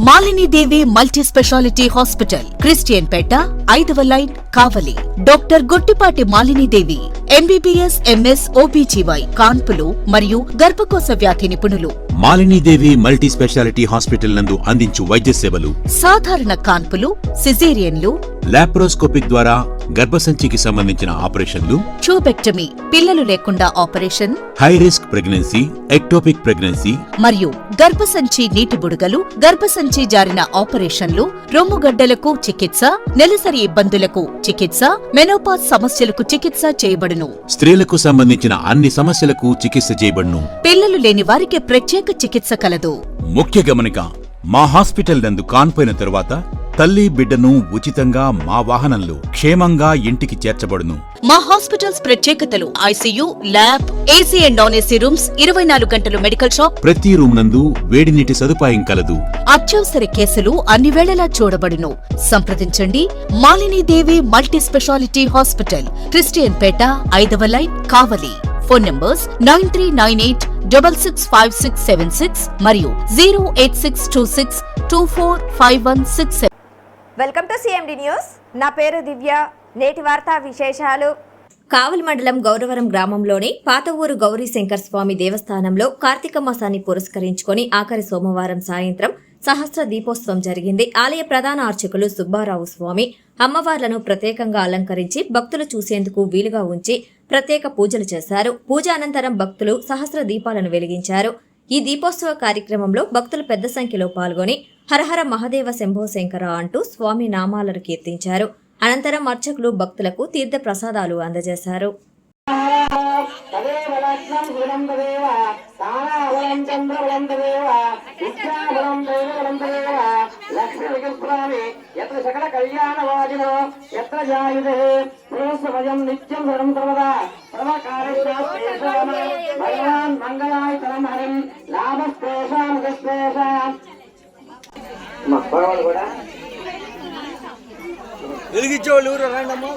Malinidevi multi speciality hospital, Christian Peta, 5వ line, Kavali. Doctor Gottipati Malinidevi, MBBS, MS, OBGY, కాన్పులు మరియు గర్భకోశ వ్యాధి నిపుణులు. మాలినీదేవి మల్టీ స్పెషాలిటీ హాస్పిటల్ నందు అందించు వైద్య సేవలు: సాధారణ కాన్పులు, సిజేరియన్లు, లాప్రోస్కోపిక్ ద్వారా గర్భసంచికి సంబంధించిన ఆపరేషన్లు, ట్యూబెక్టమీ, పిల్లలు లేకుండా operation, high risk pregnancy, ectopic pregnancy మరియు గర్భసంచి నీటి బుడగలు, గర్భసంచి జారిన ఆపరేషన్లు, రొమ్ముగడ్డలకు చికిత్స, నెలసరి ఇబ్బందులకు చికిత్స, మెనోపాజ్ సమస్యలకు చికిత్స చేయబడును. స్త్రీలకు సంబంధించిన అన్ని సమస్యలకు చికిత్స చేయబడును. పిల్లలు లేని వారికి ప్రత్యేక చికిత్స కలదు. ముఖ్య గమనిక: మా హాస్పిటల్ నందు కాన్పోయిన తరువాత తల్లి బిడ్డను ఉచితంగా మా వాహనంలో క్షేమంగా ఇంటికి చేర్చబడును. మా హాస్పిటల్స్ ప్రత్యేకతలు: ICU, lab, AC and non AC rooms, 24 గంటలు మెడికల్ షాప్, ప్రతి రూమ్ నందు వేడి నీటి సదుపాయం కలదు. అత్యవసర కేసులు అన్ని వేళలా చూడబడును. సంప్రదించండి. Malinidevi multi speciality hospital, Christian Peta, 5వ లైన్, కావలి. ఫోన్ నంబర్స్ 9398665676 మరియు 08626245167. Welcome to CMD news. నా పేరు దివ్య. నేటి వార్తా విశేషాలు. కావలి మండలం గౌరవరం గ్రామంలోని పాత ఊరు గౌరీశంకర్ స్వామి దేవస్థానంలో కార్తీక మాసాన్ని పురస్కరించుకొని ఆఖరి సోమవారం సాయంత్రం సహస్ర దీపోత్సవం జరిగింది. ఆలయ ప్రధాన అర్చకులు సుబ్బారావు స్వామి అమ్మవార్లను ప్రత్యేకంగా అలంకరించి భక్తులు చూసేందుకు వీలుగా ఉంచి ప్రత్యేక పూజలు చేశారు. పూజ అనంతరం భక్తులు సహస్ర దీపాలను వెలిగించారు. ఈ దీపోత్సవ కార్యక్రమంలో భక్తులు పెద్ద సంఖ్యలో పాల్గొని హరహర మహదేవ శంభో శంకర అంటూ స్వామి నామాలను కీర్తించారు. అనంతరం అర్చకులు భక్తులకు తీర్థ ప్రసాదాలు అందజేశారు. వెలిగించేవాళ్ళు ఎవరు రండమ్మా.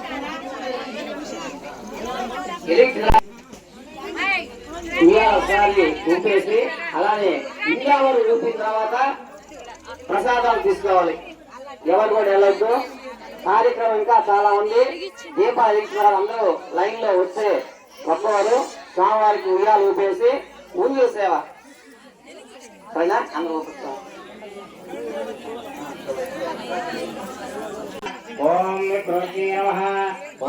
ఊపేసి అలానే ఇండియావారు ఊపిన తర్వాత ప్రసాదాలు తీసుకోవాలి. ఎవరు కూడా వెళ్ళొద్దు. కార్యక్రమం ఇంకా చాలా ఉంది. దీపాలు వెలిగించిన అందరూ లైన్ లో వస్తే ఒక్కవారు స్వామివారికి ఉయ్యాలు ఊపేసి ఊంజు సేవ పైన అందరూ ఊపిస్తాం. ఓం కృష్ణే నమః,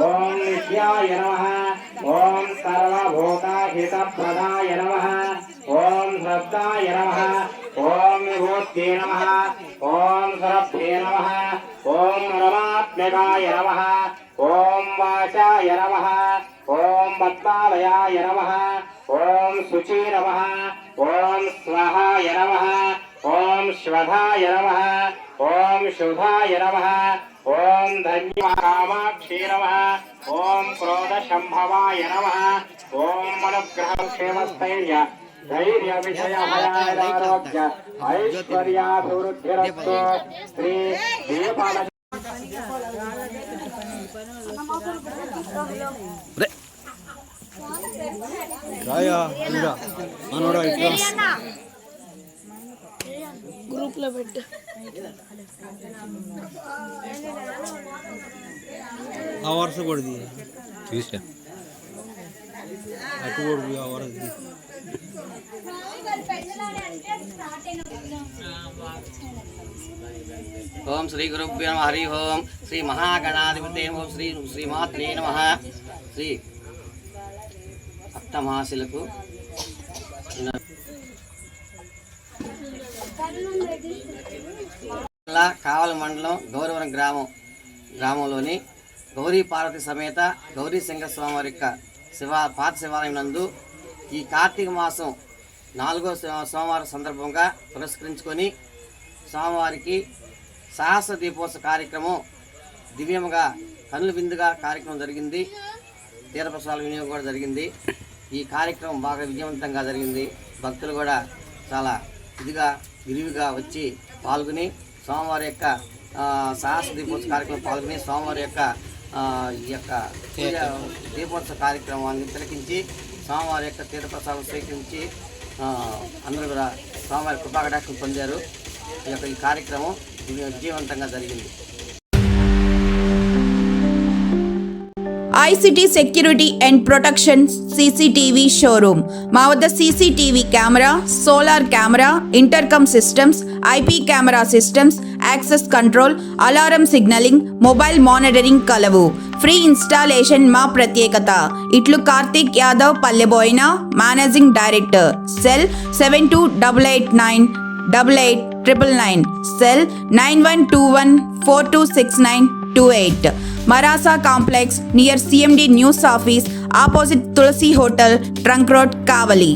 ఓం నిత్యాయ నమః, ఓం సర్వభూతాహితప్రదాయ నమః, ఓం శ్రద్ధాయ నమః, ఓం విభూతే నమః, ఓం సరభ్యే నమః, ఓం రమాత్మకాయ నమః, ఓం వాచాయ నమః, ఓం పద్మాలయాయ నమః, ఓం శుచి నమః, ఓం స్వహాయ నమః, ఓం శ్వధాయ నమః, ఓం శుధాయ నమః, ఓం ధన్యకామాక్షే నమః, ఓం క్రోధ సంభవాయ నమః, ఓం అనుగ్రహ క్షేమస్థైర్య ధైర్య విషయ భయారోగ్య ఐశ్వర్యాభివృద్ధిరస్తు. శ్రీ దీపాల గ్రూప్ లో పెట్టు. ఆ వరుస కొడుది చూసా అటు కొడుకు ఆ వరుస. ఓం శ్రీ గురుభ్యో నమః. హరి ఓం శ్రీ మహాగణాధిపతే ఓం శ్రీ శ్రీమాత్రే నమః. శ్రీ అష్టమాసులకు కావలి మండలం గౌరవరం గ్రామంలోని గౌరీ పార్వతి సమేత గౌరీ శంకర స్వామివారి యొక్క పాత శివాలయం నందు ఈ కార్తీక మాసం 4వ సోమవారం సందర్భంగా పురస్కరించుకొని స్వామివారికి సహస్ర దీపోత్సవ కార్యక్రమం దివ్యముగా కనుల విందుగా కార్యక్రమం జరిగింది. తీర్థప్రసాదాల వినియోగం కూడా జరిగింది. ఈ కార్యక్రమం బాగా విజయవంతంగా జరిగింది. భక్తులు కూడా చాలా విరివిగా వచ్చి పాల్గొని స్వామివారి యొక్క సహస్ర దీపోత్సవ కార్యక్రమం పాల్గొని స్వామివారి యొక్క ఈ యొక్క దీపోత్సవ కార్యక్రమాన్ని తిలకించి స్వామివారి యొక్క తీర్థప్రసాదం స్వీకరించి అందరూ కూడా స్వామివారి కృపాకటాక్షం పొందారు. ఈ కార్యక్రమం విజయవంతంగా జరిగింది. ICT security and protection CCTV showroom. మా వద్ద CCTV camera, solar camera, intercom systems, IP camera systems, access control, alarm signalling, mobile monitoring కలవు. ఫ్రీ ఇన్స్టాలేషన్ మా ప్రత్యేకత. ఇట్లు Karthik Yadav, Palleboina, managing director. Cell 7288988999. Cell 9121426928. Marasa Complex near CMD News Office, opposite Tulsi Hotel, Trunk Road, Kavali.